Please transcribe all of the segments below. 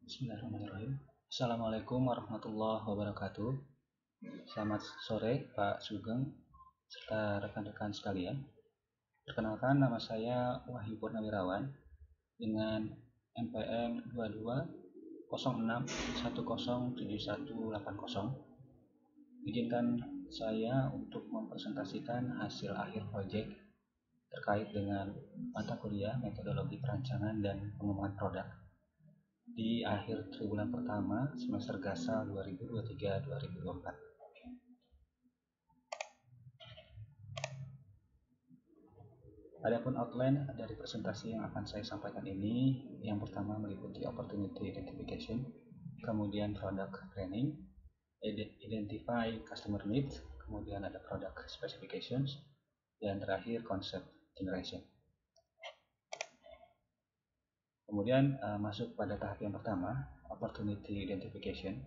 Bismillahirrahmanirrahim. Assalamualaikum warahmatullahi wabarakatuh. Selamat sore Pak Sugeng serta rekan-rekan sekalian. Perkenalkan, nama saya Wahyu Purnawirawan dengan NPM 2206107180. Izinkan saya untuk mempresentasikan hasil akhir proyek terkait dengan mata kuliah metodologi perancangan dan pengembangan produk di akhir triwulan pertama semester GASA 2023-2024. Adapun outline dari presentasi yang akan saya sampaikan ini, yang pertama meliputi opportunity identification, kemudian product planning, identify customer needs, kemudian ada product specifications, dan terakhir concept generation. Kemudian masuk pada tahap yang pertama, opportunity identification.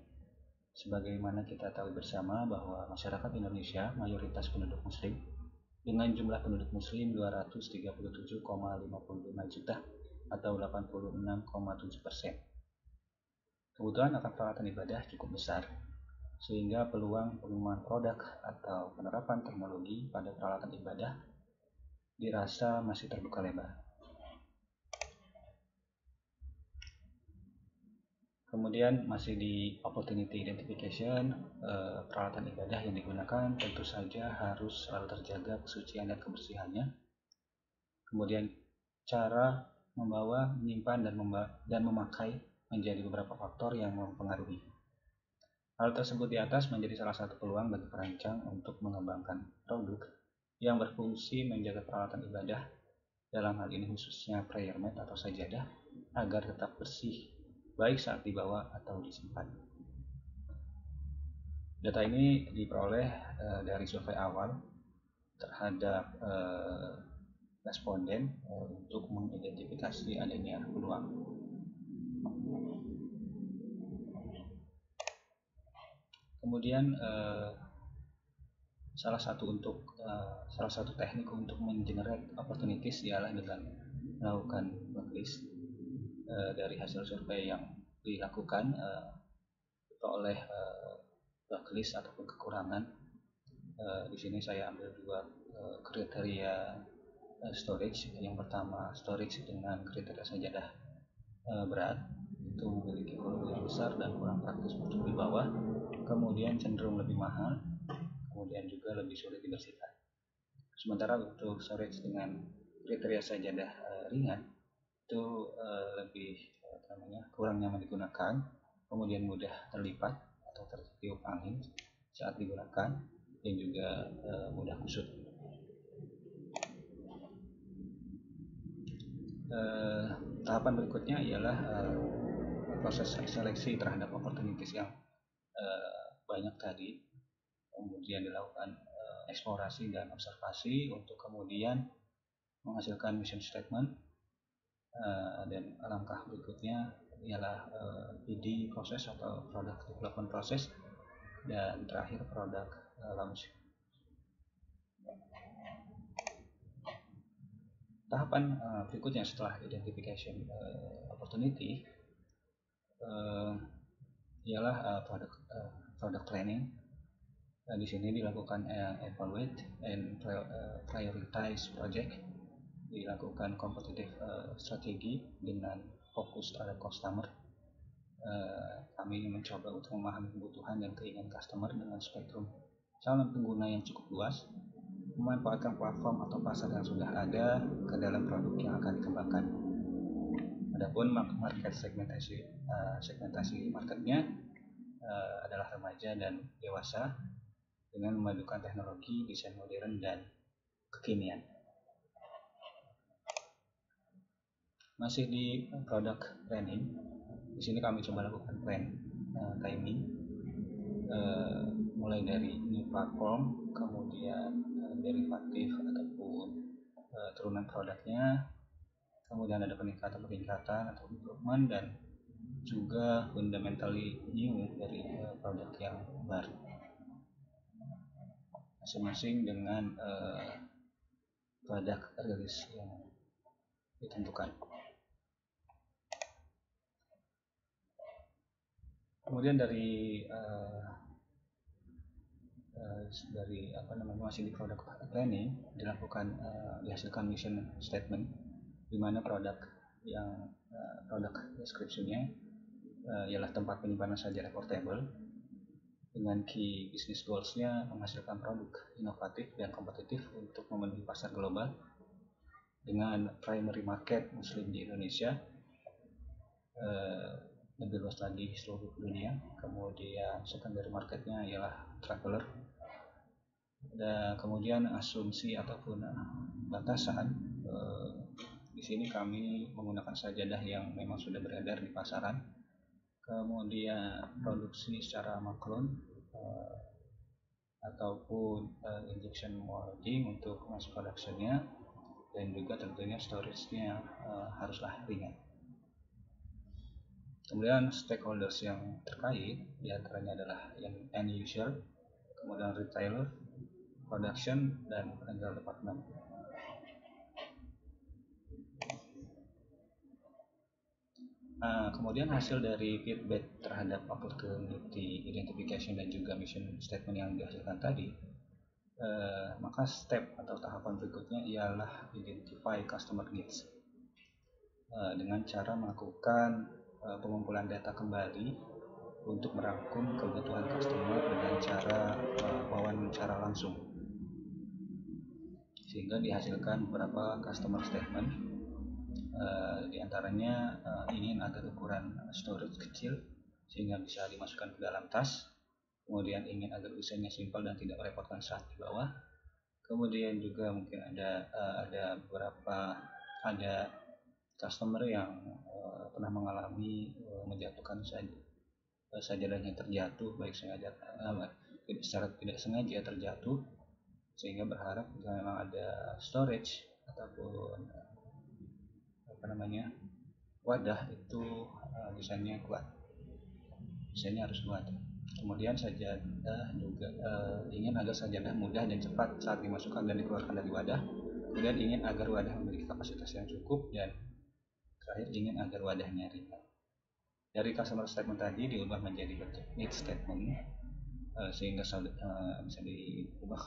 Sebagaimana kita tahu bersama bahwa masyarakat Indonesia mayoritas penduduk muslim dengan jumlah penduduk muslim 237,55 juta atau 86,7%. Kebutuhan akan peralatan ibadah cukup besar, sehingga peluang pengembangan produk atau penerapan teknologi pada peralatan ibadah dirasa masih terbuka lebar. Kemudian masih di opportunity identification, peralatan ibadah yang digunakan tentu saja harus selalu terjaga kesucian dan kebersihannya. Kemudian cara membawa, menyimpan, dan memakai menjadi beberapa faktor yang mempengaruhi. Hal tersebut di atas menjadi salah satu peluang bagi perancang untuk mengembangkan produk yang berfungsi menjaga peralatan ibadah, dalam hal ini khususnya prayer mat atau sajadah, agar tetap bersih baik saat dibawa atau disimpan. Data ini diperoleh dari survei awal terhadap responden untuk mengidentifikasi adanya peluang. Kemudian salah satu teknik untuk mengenerate opportunities ialah dengan melakukan blacklist dari hasil survei yang dilakukan oleh blacklist ataupun kekurangan. Di sini saya ambil dua kriteria storage. Yang pertama, storage dengan kriteria sajadah berat, itu memiliki volume yang besar dan kurang praktis untuk dibawa, kemudian cenderung lebih mahal, kemudian juga lebih sulit dibersihkan. Sementara untuk storage dengan kriteria sajadah ringan itu lebih kurang nyaman digunakan, kemudian mudah terlipat atau tertiup angin saat digunakan, dan juga mudah kusut. Tahapan berikutnya ialah proses seleksi terhadap opportunities yang banyak tadi, kemudian dilakukan eksplorasi dan observasi untuk kemudian menghasilkan mission statement, dan langkah berikutnya ialah PD proses atau product development proses, dan terakhir product launch. Tahapan berikutnya setelah identification opportunity ialah product planning. Di sini dilakukan evaluate and prioritize project, dilakukan competitive strategi dengan fokus terhadap customer. Kami mencoba untuk memahami kebutuhan dan keinginan customer dengan spektrum calon pengguna yang cukup luas, memanfaatkan platform atau pasar yang sudah ada ke dalam produk yang akan dikembangkan. Adapun market segmentasi marketnya adalah remaja dan dewasa dengan memadukan teknologi, desain modern, dan kekinian. Masih di product planning, di sini kami coba lakukan plan timing, mulai dari new platform, kemudian derivatif ataupun turunan produknya, kemudian ada peningkatan atau improvement, dan juga fundamentally new dari produk yang baru, masing-masing dengan produk rilis yang ditentukan. Kemudian dari masih di product planning dihasilkan mission statement, di mana produk description-nya ialah tempat penyimpanan sajadah portable dengan key business goals-nya menghasilkan produk inovatif dan kompetitif untuk memenuhi pasar global dengan primary market muslim di Indonesia, lebih luas lagi seluruh dunia. Kemudian secondary marketnya ialah traveler, dan kemudian asumsi ataupun batasan, di sini kami menggunakan sajadah yang memang sudah beredar di pasaran. Kemudian produksi secara maklun ataupun injection molding untuk mass production-nya, dan juga tentunya storage-nya haruslah ringan. Kemudian stakeholders yang terkait diantaranya adalah yang end user, kemudian retailer, production, dan legal department. Kemudian hasil dari feedback terhadap opportunity identification dan juga mission statement yang dihasilkan tadi, maka step atau tahapan berikutnya ialah identify customer needs, dengan cara melakukan pengumpulan data kembali untuk merangkum kebutuhan customer dengan cara wawancara langsung, sehingga dihasilkan beberapa customer statement. Diantaranya ingin agar ukuran storage kecil sehingga bisa dimasukkan ke dalam tas, kemudian ingin agar desainnya simpel dan tidak merepotkan saat dibawa. Kemudian juga mungkin ada beberapa customer yang pernah mengalami menjatuhkan sajadahnya terjatuh, baik sengaja secara tidak sengaja terjatuh, sehingga berharap jika memang ada storage ataupun wadah itu desainnya kuat, desainnya harus kuat. Kemudian sajadah juga ingin agar sajadah mudah dan cepat saat dimasukkan dan dikeluarkan dari wadah. Kemudian ingin agar wadah memiliki kapasitas yang cukup, dan terakhir ingin agar wadahnya ringan. Dari customer statement tadi diubah menjadi bentuk need statement, sehingga bisa diubah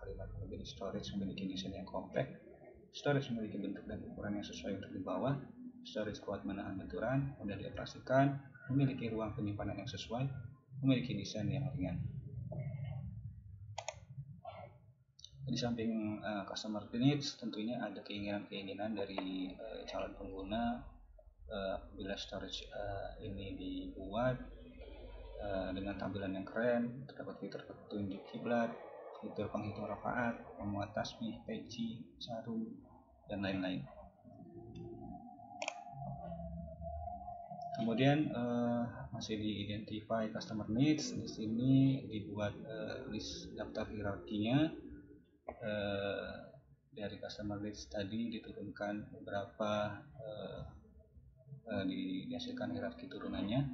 kalimat menjadi storage memiliki desain yang compact, storage memiliki bentuk dan ukuran yang sesuai untuk dibawa, storage kuat menahan benturan, mudah dioperasikan, memiliki ruang penyimpanan yang sesuai, memiliki desain yang ringan. Di samping customer needs, tentunya ada keinginan dari calon pengguna. Bila storage ini dibuat dengan tampilan yang keren, terdapat fitur petunjuk kiblat, fitur penghitung rakaat, memuat tasbih, peci, sarung, dan lain-lain. Kemudian masih di identify customer needs. Di sini dibuat list daftar hierarkinya. Dari customer needs tadi diturunkan beberapa, dihasilkan hierarki turunannya.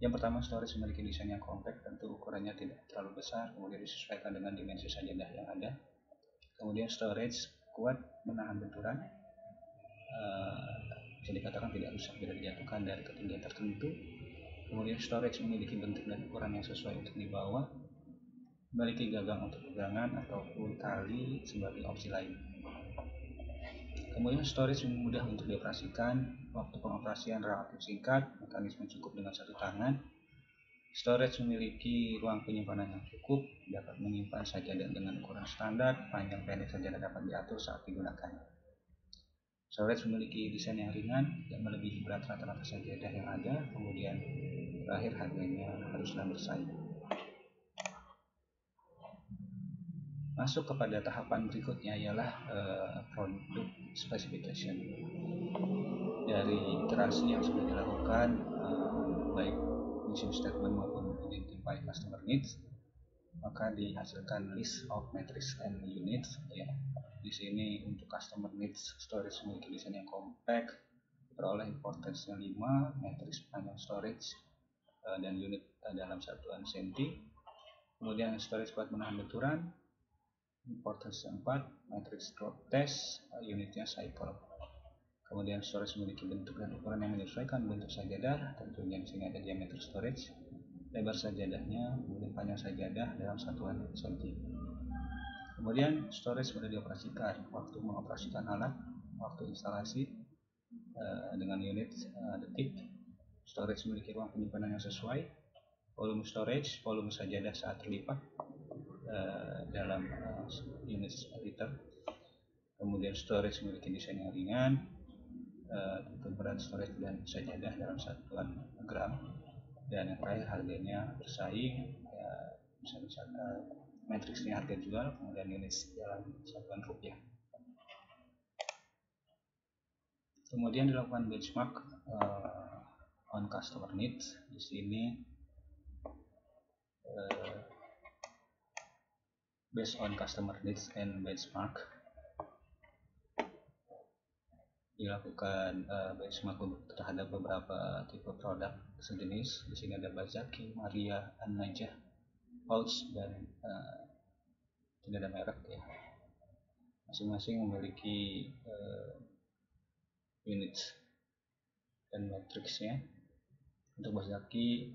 Yang pertama, storage memiliki desain yang compact, tentu ukurannya tidak terlalu besar, kemudian disesuaikan dengan dimensi sajadah yang ada. Kemudian storage kuat menahan benturan, bisa dikatakan tidak rusak bila dijatuhkan dari ketinggian tertentu. Kemudian storage memiliki bentuk dan ukuran yang sesuai untuk dibawa, memiliki gagang untuk pegangan ataupun tali sebagai opsi lain. Kemudian storage mudah untuk dioperasikan, waktu pengoperasian relatif singkat, mekanisme cukup dengan satu tangan. Storage memiliki ruang penyimpanan yang cukup, dapat menyimpan sajadah dengan ukuran standar, panjang pendek sajadah dapat diatur saat digunakan. Storage memiliki desain yang ringan dan melebihi berat rata-rata sajadah yang ada. Kemudian terakhir, harganya haruslah bersaing. Masuk kepada tahapan berikutnya ialah product specification. Dari iterasi yang sudah dilakukan, baik mission statement maupun identify customer needs, maka dihasilkan list of metrics and units. Ya, di sini untuk customer needs, storage memiliki desain yang compact, diperoleh importance-nya 5, matriks panjang storage dan unit dalam satuan senti. Kemudian storage kuat menahan benturan, importance 4, matriks drop test, unitnya cycle. Kemudian storage memiliki bentuk dan ukuran yang menyesuaikan bentuk sajadah, tentunya di sini ada diameter storage. lebar sajadahnya, kemudian panjang sajadah dalam satuan senti. Kemudian storage sudah dioperasikan, waktu mengoperasikan alat, waktu instalasi dengan unit detik. Storage memiliki ruang penyimpanan yang sesuai, volume storage, volume sajadah saat terlipat dalam unit liter. Kemudian storage memiliki desain yang ringan, berat storage dan sajadah dalam satuan gram, dan yang terakhir harganya bersaing, bisa matriksnya harga jual, kemudian unit dalam satuan rupiah. Kemudian dilakukan benchmark on customer needs. Di sini based on customer needs and benchmark dilakukan benchmark terhadap beberapa tipe produk sejenis. Di sini ada Bazaki, Maria, An-Najah, Pouch, dan tidak ada merek ya. Masing-masing memiliki unit dan matriksnya. Untuk Bazaki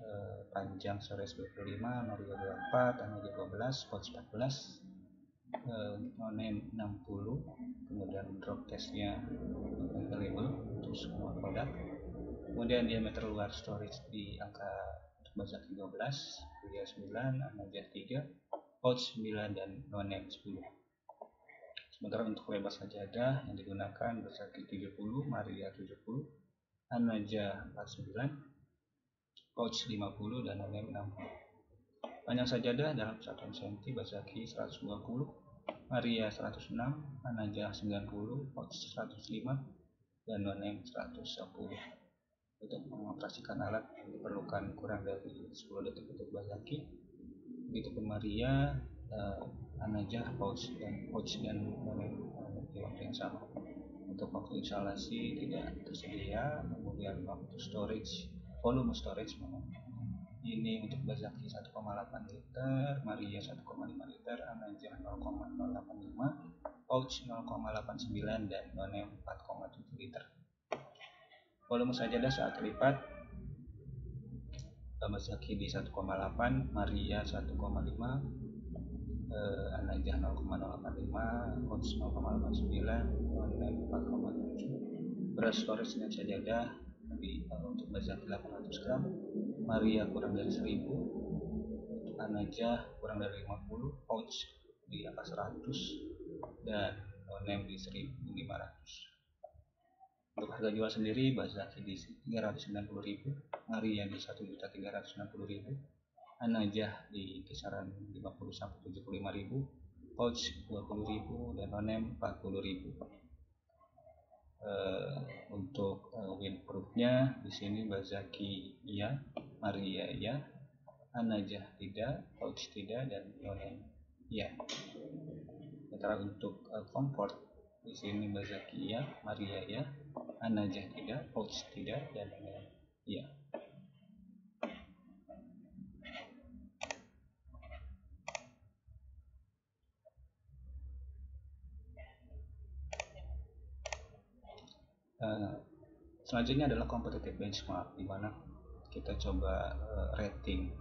panjang storage 25, Maria 24, An-Najah 12, Pouch 14, non-name 60, kemudian drop testnya available untuk semua produk. Kemudian diameter luar storage di angka Bazaki 12, Maria 9, An-Najah 3, Pouch 9, dan non-name 10. Sementara untuk lebar sajadah yang digunakan Bazaki 70, Maria 70, An-Najah 49, Pouch 50, dan non-name 60. Panjang sajadah dalam satuan senti Bazaki 120, Maria 106, An-Najah 90, Pouch 105, dan non-name 110. Untuk mengoperasikan alat diperlukan kurang dari 10 detik untuk Bazaki. Begitupun Maria, An-Najah, Pouch dan non-name di waktu yang sama. Untuk waktu instalasi tidak tersedia. Kemudian waktu storage, volume storage ini untuk Bazaki 1,8 liter, Maria 1,5 liter, An-Najah 0,085, Pouch 0,89, dan non-name 4,7 liter. Volume sajadah saat terlipat Bazaki di 1,8, Maria 1,5, An-Najah 0,085, Pouch 0,89, non-name 4,7. Berat storage dan sajadah untuk Bazaki 800 gram, Maria kurang dari 1000, untuk An-Najah kurang dari 50, Pouch di angka 100, dan non-name di 1500. Untuk harga jual sendiri Bazaki di 390.000, Maria di 1.360.000, An-Najah di kisaran 50 sampai 75.000, Pouch 20.000, dan non-name 40.000. Untuk windproofnya di sini Bazaki iya, Maria iya, An-Najah tidak, Pouch tidak, dan non-name iya. Sementara untuk comfort di sini Bazaki iya, Maria iya, An-Najah tidak, Pouch tidak, dan iya. Selanjutnya adalah competitive benchmark, di mana kita coba rating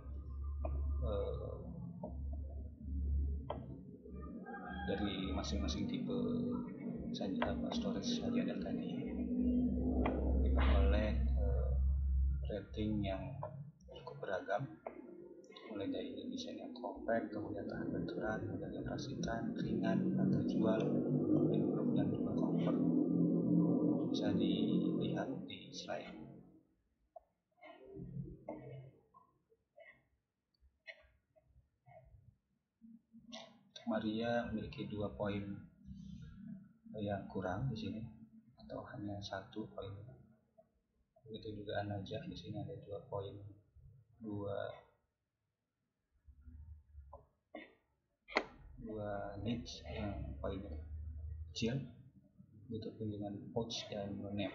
dari masing-masing tipe storage sajadah tadi. Diperoleh rating yang cukup beragam, mulai dari desain yang compact, kemudian tahan benturan, mudah dioperasikan, ringan, harga jual, improve, dan juga comfort. Bisa dilihat di slide. Maria memiliki 2 poin yang kurang di sini, atau hanya 1 poin. Begitu juga An-Najah, di sini ada 2 poin, 2 niche yang poinnya kecil. Begitupun dengan Pouch dan non-name.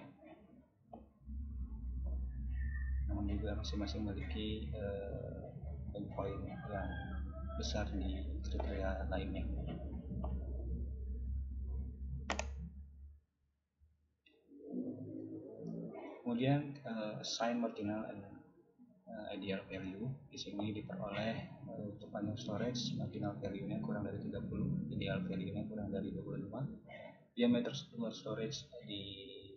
Namun juga masing-masing memiliki poin yang besar di kriteria lainnya. Kemudian sign marginal and ideal value. Di sini diperoleh untuk panjang storage marginal value-nya kurang dari 30, ideal value-nya kurang dari 25. Diameter luar storage di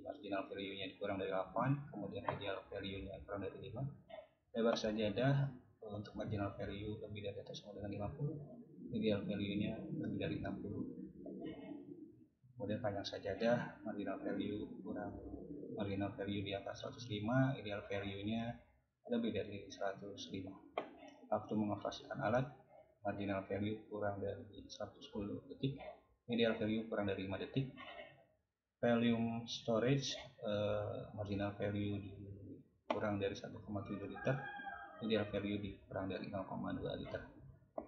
marginal value-nya kurang dari 8, kemudian ideal value-nya kurang dari 5. Lebar sajadah untuk marginal value lebih dari atau sama dengan 50, ideal value-nya lebih dari 60. Kemudian panjang sajadah marginal value di angka 105, ideal value-nya lebih dari 105. Waktu mengoperasikan alat marginal value kurang dari 110 detik, ideal value kurang dari 5 detik. Volume storage marginal value kurang dari 1,7 liter, ideal value kurang dari 0,2 liter.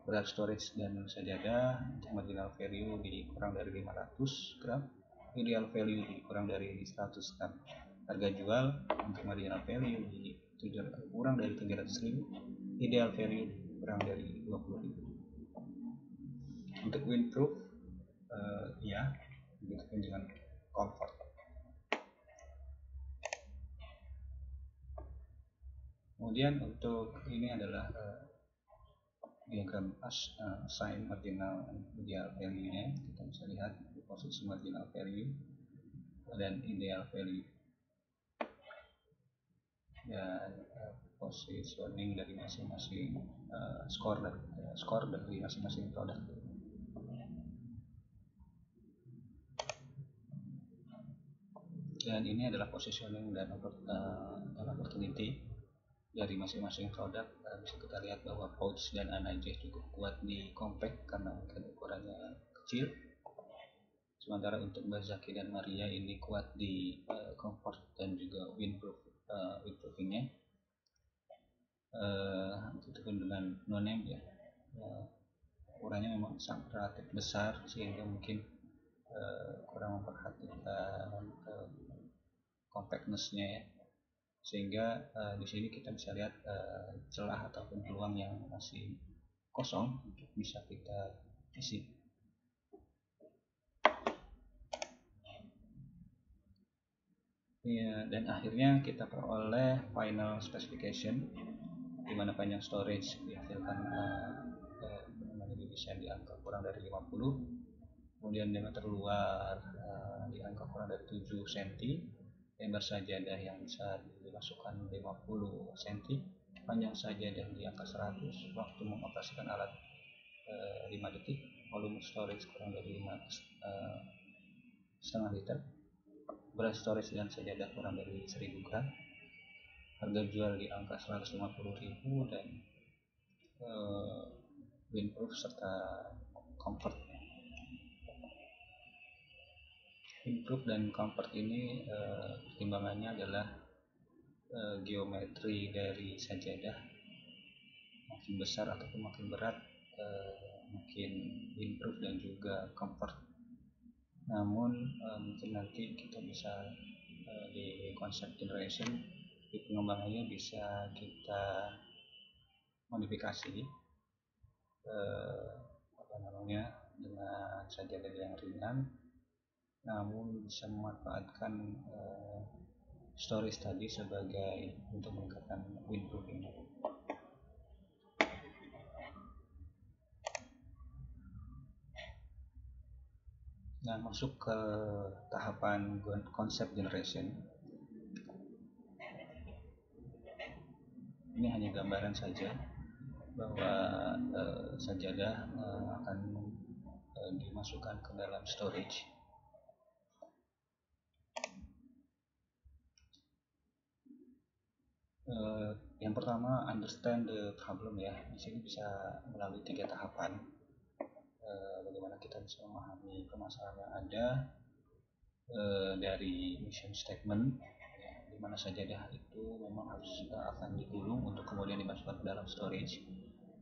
Berat storage dan sajadah untuk marginal value kurang dari 500 gram, ideal value kurang dari 100 gram. Harga jual untuk marginal value kurang dari 300.000, ideal value kurang dari 20.000. Untuk windproof ya, begitupun dengan comfort. Kemudian untuk ini adalah diagram assign marginal ideal value-nya. Kita bisa lihat posisi marginal value dan ideal value dan positioning dari masing-masing skor dari masing-masing produk. Dan ini adalah positioning dan opportunity dari masing-masing produk. Bisa kita lihat bahwa pouch dan anajih cukup kuat di compact karena mungkin ukurannya kecil, sementara untuk Bazaki dan Maria ini kuat di comfort dan juga windproofingnya. Itu pun dengan no-name ya, ukurannya memang sangat relatif besar sehingga mungkin kurang memperhatikan compactness-nya ya, sehingga di sini kita bisa lihat celah ataupun peluang yang masih kosong untuk bisa kita isi. Ya, dan akhirnya kita peroleh final specification di mana panjang storage dihasilkan didesain di angka kurang dari 50, kemudian diameter luar di angka kurang dari 7 cm, lebar sajadah yang bisa dimasukkan 50 cm, panjang sajadah di angka 100, waktu mengoperasikan alat 5 detik, volume storage kurang dari 5,5 liter, berat storage dan sajadah kurang dari 1000 gram, harga jual di angka 150.000 dan windproof serta comfort. Windproof dan comfort ini pertimbangannya adalah geometri dari sajadah makin besar ataupun makin berat makin windproof dan juga comfort. Namun mungkin nanti kita bisa di concept generation di pengembangannya bisa kita modifikasi dengan sajadah yang ringan, namun bisa memanfaatkan storage tadi sebagai untuk meningkatkan windproofing. Nah, masuk ke tahapan concept generation. Ini hanya gambaran saja bahwa sajadah akan dimasukkan ke dalam storage. Yang pertama, understand the problem ya. Di sini bisa melalui 3 tahapan. Bagaimana kita bisa memahami permasalahan yang ada dari mission statement, di mana sajadah itu memang harus akan digulung untuk kemudian dimasukkan ke dalam storage.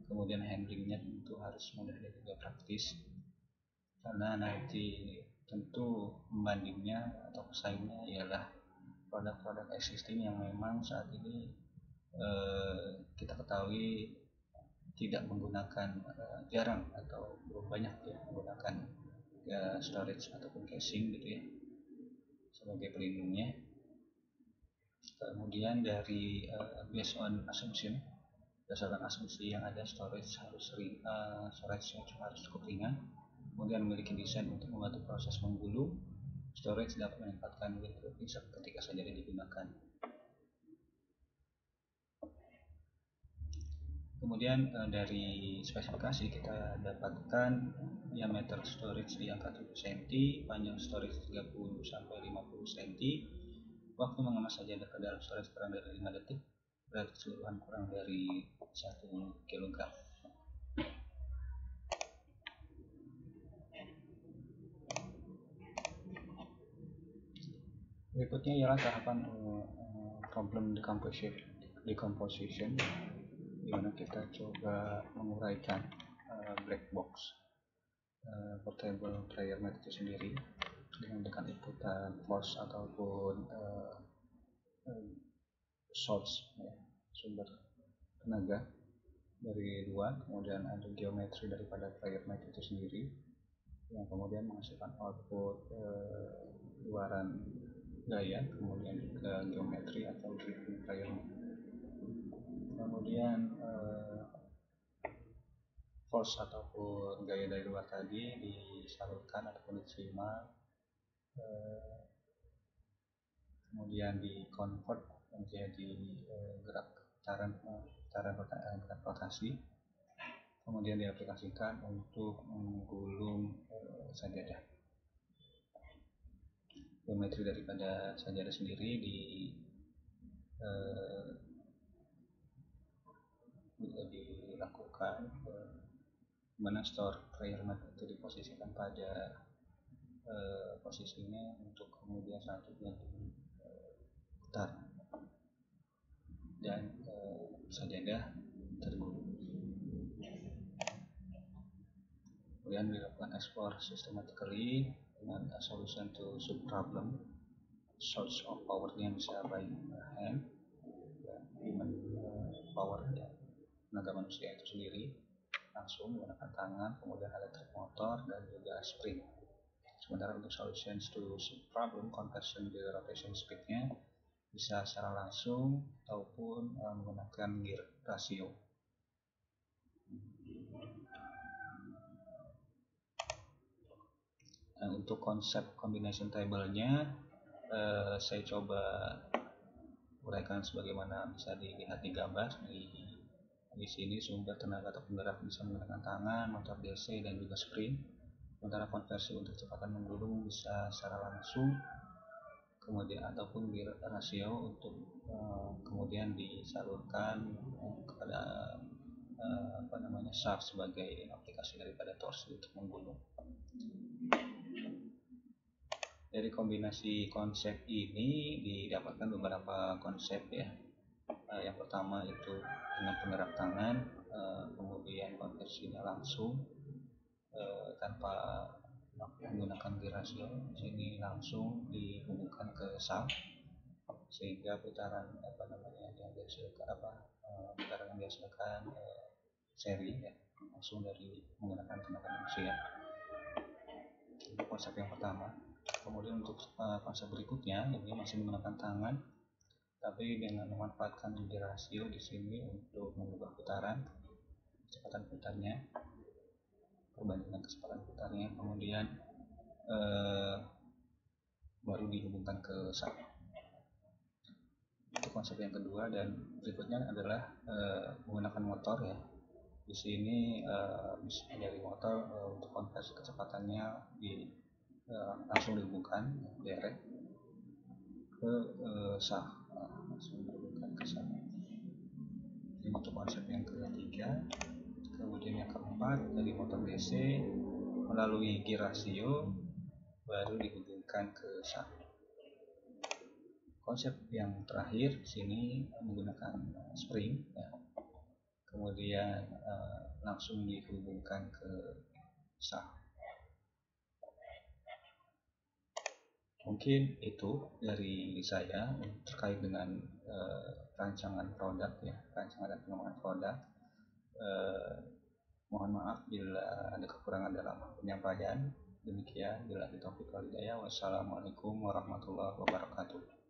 Kemudian handlingnya tentu harus mudah dan juga praktis, karena nanti tentu pembandingnya atau pesaingnya ialah produk-produk existing yang memang saat ini kita ketahui tidak menggunakan jarang atau belum banyak ya menggunakan storage ataupun casing gitu ya sebagai pelindungnya. Kemudian dari based on assumption, berdasarkan asumsi yang ada, storage harus cukup ringan, kemudian memiliki desain untuk membantu proses menggulung. Storage dapat menempatkan will insert ketika saja digunakan. Kemudian dari spesifikasi kita dapatkan diameter storage di angka 7 cm, panjang storage 30 sampai 50 cm, waktu mengemas sajadah ke dalam storage kurang dari 5 detik, berat keseluruhan kurang dari 1 kg. Berikutnya ialah tahapan problem decomposition, di mana kita coba menguraikan black box portable player mat itu sendiri dengan inputan force ataupun source, sumber tenaga dari luar, kemudian ada geometri daripada player mat itu sendiri yang kemudian menghasilkan output luaran gaya, kemudian juga geometri atau driven player mat. Kemudian force ataupun gaya dari luar tadi disalurkan ataupun diterima, kemudian di-convert menjadi gerak rotasi, kemudian diaplikasikan untuk menggulung sajadah. Geometri daripada sajadah sendiri dilakukan mana store player mat itu diposisikan pada posisinya untuk kemudian selanjutnya diputar dan sajadah tergulung. Kemudian dilakukan explore systematically dengan solution to sub-problem. Source of power-nya bisa by hand, human power, ya, tenaga manusia itu sendiri langsung menggunakan tangan, kemudian electric motor dan juga spring. Sementara untuk solutions to sub-problem, conversion di rotation speed-nya bisa secara langsung ataupun menggunakan gear ratio. Nah, untuk konsep combination table-nya saya coba uraikan sebagaimana bisa dilihat di gambar. Di sini sumber tenaga atau penggerak bisa menggunakan tangan, motor DC dan juga spring. Sementara konversi untuk kecepatan menggulung bisa secara langsung, kemudian ataupun gear ratio untuk kemudian disalurkan kepada shaft sebagai aplikasi daripada torsi untuk menggulung. Dari kombinasi konsep ini didapatkan beberapa konsep, ya. Yang pertama itu dengan penggerak tangan, kemudian konversinya langsung tanpa menggunakan gear ratio. Sini langsung dihubungkan ke shaft sehingga putaran yang dihasilkan putaran yang dihasilkan seri, ya, langsung dari menggunakan tenaga manusia. Itu konsep yang pertama. Kemudian untuk konsep berikutnya ini masih menggunakan tangan, tapi dengan memanfaatkan gear ratio di sini untuk mengubah putaran, kecepatan putarnya, perbandingan kecepatan putarnya, kemudian baru dihubungkan ke shaft. Itu konsep yang kedua. Dan berikutnya adalah menggunakan motor, ya. Di sini bisa dari motor untuk konversi kecepatannya langsung dihubungkan direct ke shaft, langsung dihubungkan ke shaft. Ini untuk konsep yang ketiga. Kemudian yang keempat, dari motor DC melalui gear ratio baru dihubungkan ke shaft. Konsep yang terakhir di sini menggunakan spring, ya. Kemudian langsung dihubungkan ke shaft. Mungkin itu dari saya terkait dengan rancangan produk, ya, rancangan dan pengembangan produk. Mohon maaf bila ada kekurangan dalam penyampaian. Demikian, bila kita wal hidayah. Wassalamualaikum warahmatullahi wabarakatuh.